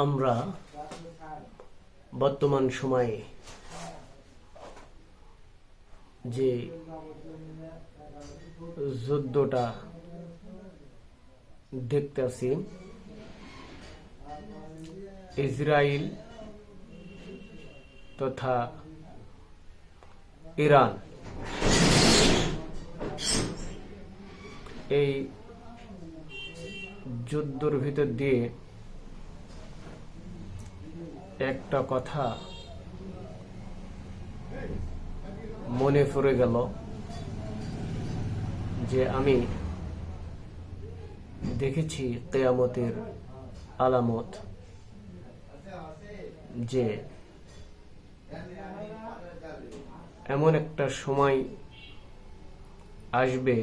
আমরা বর্তমান সময়ে যে যুদ্ধটা দেখতেছি, ইসরায়েল তথা ইরান, এই যুদ্ধের ভিতর দিয়ে একটা কথা মনে পড়ে গেল যে আমি দেখেছি কিয়ামতের আলামত, যে এমন একটা সময় আসবে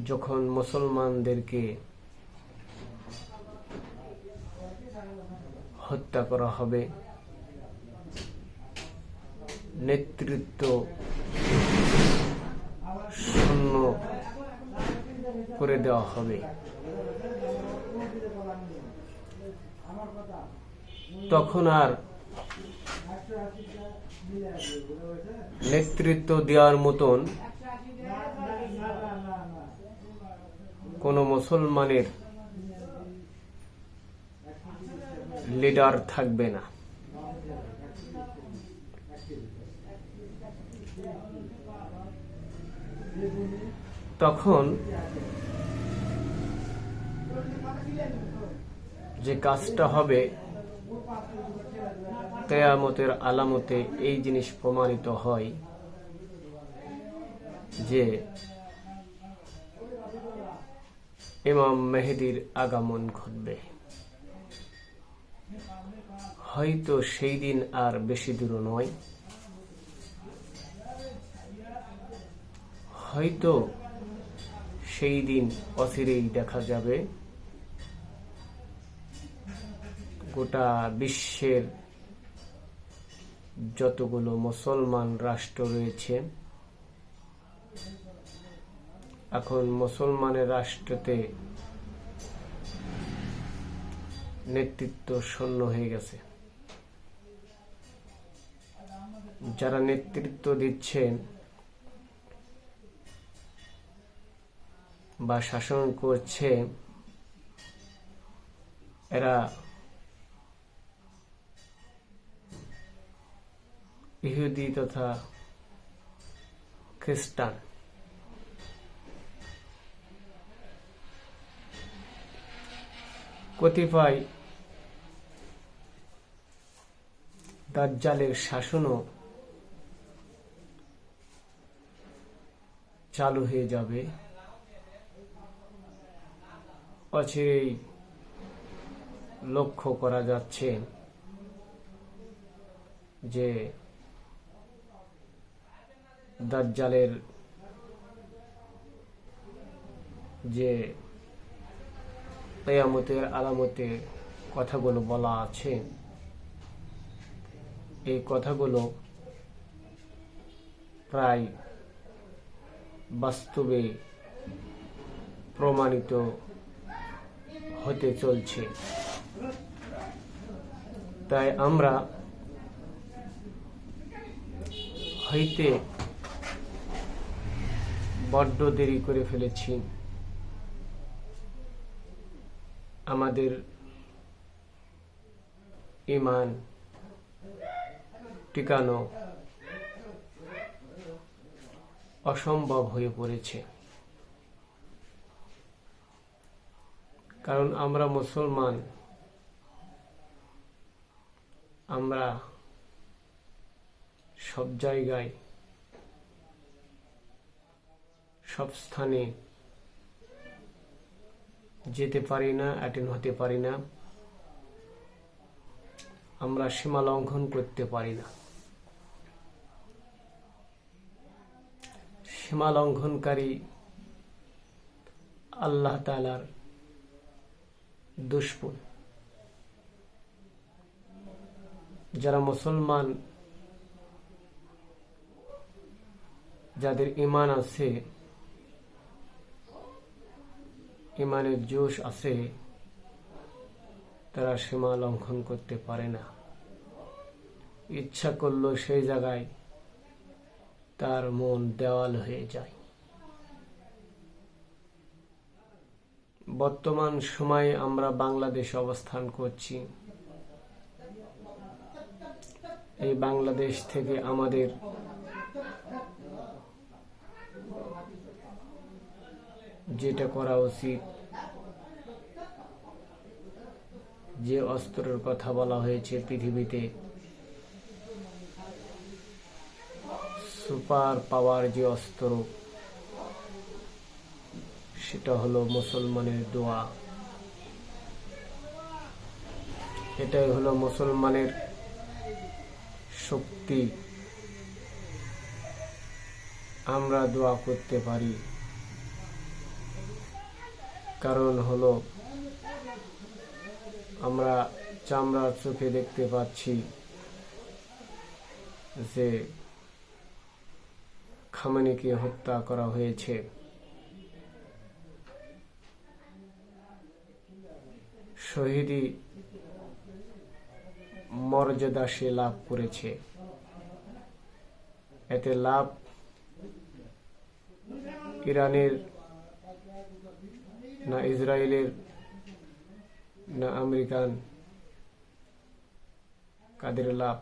যখন মুসলমানদেরকে হত্যা করা হবে, নেতৃত্ব শূন্য করে দেওয়া হবে। তখন আর নেতৃত্ব দেওয়ার মতন কোন মুসলমানের লিডার থাকবে না। তখন যে কাজটা হবে, কিয়ামতের আলামতে এই জিনিস প্রমাণিত হয় যে ইমাম মেহেদীর আগমন ঘটবে। হয়তো সেই দিন আর বেশি দূর নয়, হয়তো সেই দিন অচিরেই দেখা যাবে। গোটা বিশ্বের যতগুলো মুসলমান রাষ্ট্র রয়েছে, এখন মুসলমানের রাষ্ট্রতে নেতৃত্ব শূন্য হয়ে গেছে। যারা নেতৃত্ব দিচ্ছেন বা শাসন করছে, এরা ইহুদি তথা খ্রিস্টান। কতিপয় দাজ্জালের শাসনও চালু হয়ে যাবে। অচিরেই লক্ষ্য করা যাচ্ছে যে দাজ্জালের যে কিয়ামতের আলামতে কথাগুলো বলা আছে, এই কথাগুলো প্রায় বাস্তবে প্রমাণিত হতে চলছে। তাই আমরা হইতে বড্ড দেরি করে ফেলেছি। আমাদের ঈমান টিকানো অসম্ভব হয়ে পড়েছে, কারণ আমরা মুসলমান। আমরা সব জায়গায়, সব স্থানে যেতে পারি না, অ্যাটেন্ড হতে পারি না। আমরা সীমা লঙ্ঘন করতে পারি না। সীমা লঙ্ঘনকারী আল্লাহ তাআলার দুশমন। যারা মুসলমান, যাদের ঈমান আছে, ইমানের জোশ আছে, তারা সীমা লঙ্ঘন করতে পারে না। ইচ্ছা করলেও সেই জায়গায় তার মন দেওয়াল হয়ে যায়। বর্তমান সময়ে আমরা বাংলাদেশে অবস্থান করছি। এই বাংলাদেশ থেকে আমাদের যেটা করা উচিত, যে অস্ত্রের কথা বলা হয়েছে পৃথিবীতে সুপার পাওয়ার যে অস্ত্র, সেটা হলো মুসলমানের দোয়া। এটাই হলো মুসলমানের শক্তি। আমরা দোয়া করতে পারি, কারণ হলো আমরা চামড়ার চোখে দেখতে পাচ্ছি যে খামেনিকে হত্যা করা হয়েছে। শহীদি মর্যাদা সে লাভ করেছে। এতে লাভ ইরানের না ইসরায়েলের না আমেরিকান, কাদের লাভ?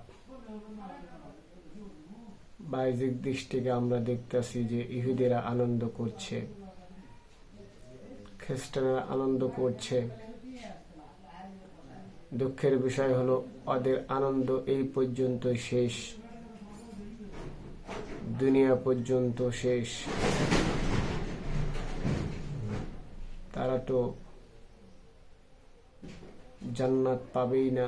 বাহ্যিক দৃষ্টিকে আমরা দেখতেছি যে ইহুদিরা আনন্দ করছে, খ্রিস্টানরা আনন্দ করছে। দুঃখের বিষয় হলো ওদের আনন্দ এই পর্যন্ত শেষ, দুনিয়া পর্যন্ত শেষ। তারা তো জান্নাত পাবেই না,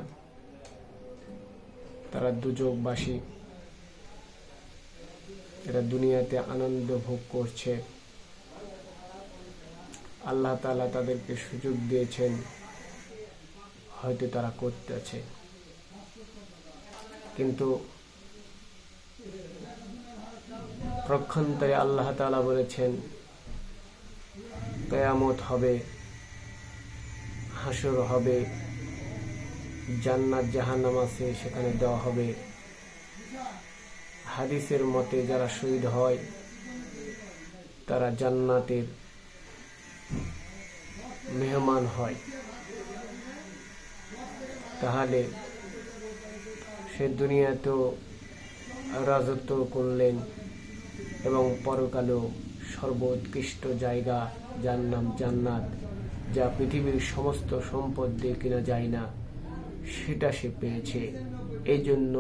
তারা দুজকবাসী। এরা দুনিয়াতে আনন্দ ভোগ করছে। আল্লাহ তাআলা তাদেরকে সুযোগ দিয়েছেন, হয়তো তারা করতেছে, কিন্তু পক্ষান্তরে আল্লাহ তাআলা বলেছেন কিয়ামত হবে, হাসর হবে, জান্নাত জাহান্নাম আছে, সেখানে দেওয়া হবে। হাদিসের মতে যারা শহীদ হয় তারা জান্নাতের মেহমান হয়। তাহলে সে দুনিয়াতেও রাজত্ব করলেন এবং পরকালেও সর্বোৎকৃষ্ট জায়গা, যার নাম জান্নাত, যা পৃথিবীর সমস্ত সম্পদ দিয়ে কিনা যায় না, সেটা সে পেয়েছে। এই জন্য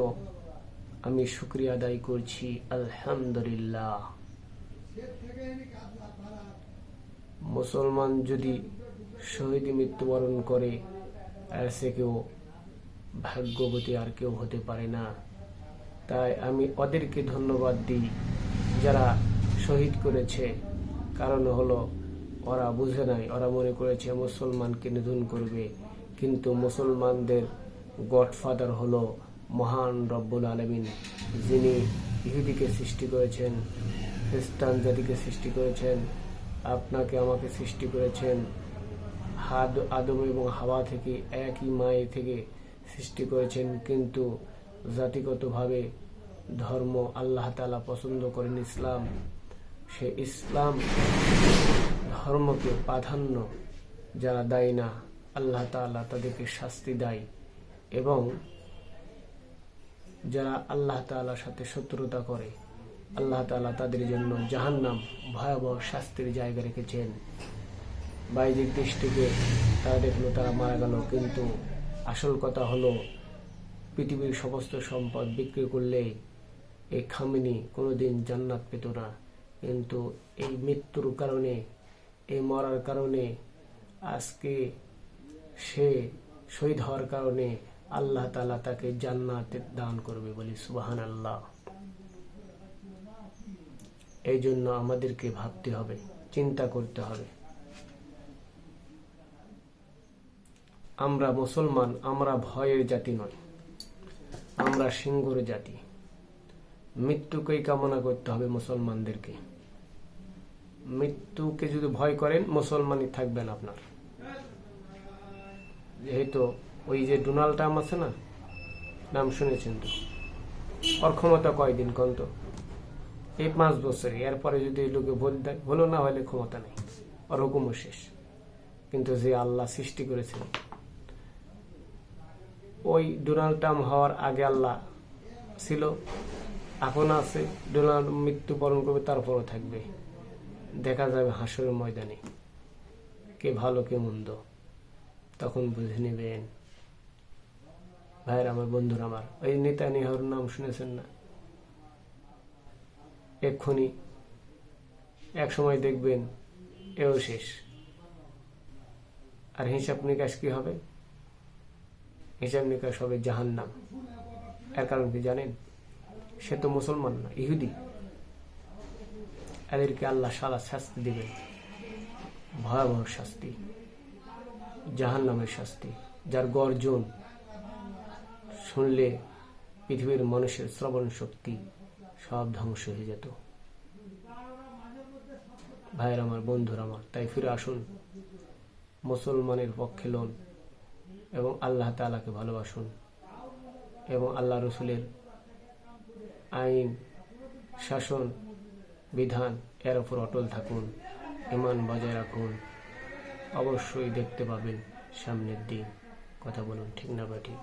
আমি শুকরিয়া আদায় করছি, আলহামদুলিল্লাহ। মুসলমান যদি শহীদ মৃত্যুবরণ করে, আর সে কেউ ভাগ্যবতী আর কেউ হতে পারে না। তাই আমি ওদেরকে ধন্যবাদ দিই যারা শহীদ করেছে। কারণ হলো ওরা বুঝে নাই, ওরা মনে করেছে মুসলমানকে নিধন করবে, কিন্তু মুসলমানদের গডফাদার হলো মহান রব্বুল আলামিন, যিনি ইহুদিকে সৃষ্টি করেছেন, খ্রিস্টান জাতিকে সৃষ্টি করেছেন, আপনাকে আমাকে সৃষ্টি করেছেন। আদম এবং হাওয়া থেকে, একই মায়ের থেকে সৃষ্টি করেছেন, কিন্তু জাতিগতভাবে ধর্ম আল্লাহ তাআলা পছন্দ করেন ইসলাম। সে ইসলাম ধর্মকে প্রাধান্য যারা দেয় না, আল্লাহ তাআলা তাদেরকে শাস্তি দেয়। এবং যারা আল্লাহ তাআলার সাথে শত্রুতা করে, আল্লাহ তাআলা তাদের জন্য জাহান্নাম ভয়াবহ শাস্তির জায়গা রেখেছেন। বাহ্যিক দৃষ্টিতে তারা দেখলো তারা মারা গেল, কিন্তু আসল কথা হলো পৃথিবীর সমস্ত সম্পদ বিক্রি করলে এই খামেনি কোনোদিন জান্নাত পেত না। কিন্তু এই মৃত্যুর কারণে, এই মরার কারণে, আজকে সে শহীদ হওয়ার কারণে আল্লাহ তাআলা তাকে জান্নাতে দান করবে, বলি সুবহানাল্লাহ। এই জন্য আমাদেরকে ভাবতে হবে, চিন্তা করতে হবে। আমরা মুসলমান, আমরা ভয়ের জাতি নয়, আমরা সিংহর জাতি। মৃত্যুকেই কামনা করতে হবে মুসলমানদেরকে। মৃত্যুকে যদি ভয় করেন, মুসলমানই থাকবেন আপনার। যেহেতু ওই যে ডোনাল্ড ট্রাম্প আছে না, নাম শুনেছেন তো? ওর ক্ষমতা কয়দিন কোন তো? এই 5 বছরে, এরপরে যদি লোকে ভোট দেয়, হলো না হলে ক্ষমতা নেই, ওর হুকুমও শেষ। কিন্তু যে আল্লাহ সৃষ্টি করেছেন, ওই ডোনাল্ড ট্রাম্প হওয়ার আগে আল্লাহ ছিল, এখন আছে, ডোনাল্ড মৃত্যুবরণ করবে, তারপরও থাকবে। দেখা যাবে হাসরের ময়দানে কে ভালো কে মন্দ, তখন বুঝে নেবেন। ভাইয়ের আমার, বন্ধুরা আমার, ওই নেতানিয়াহুর নাম শুনেছেন না? এক্ষুনি এক সময় দেখবেন এও শেষ। আর হিসাব নিকাশ কি হবে? হিসাব নিকাশ হবে জাহান্নাম। এর কারণ কি জানেন? সে তো মুসলমান না, ইহুদি। এদেরকে আল্লাহ সালা শাস্তি দিবেন, ভয়াবহ শাস্তি, জাহান্নামের শাস্তি, যার গর্জন শুনলে পৃথিবীর মানুষের শ্রবণ শক্তি সব ধ্বংস হয়ে যেত। ভাইয়ের আমার, বন্ধুরা আমার, তাই ফিরে আসুন, মুসলমানের পক্ষে লন এবং আল্লাহ তাআলাকে ভালোবাসুন এবং আল্লাহ রসুলের আইন, শাসন, বিধান এর উপর অটল থাকুন, ঈমান বজায় রাখুন। অবশ্যই দেখতে পাবেন সামনের দিন। কথা বলুন, ঠিক না বা ঠিক?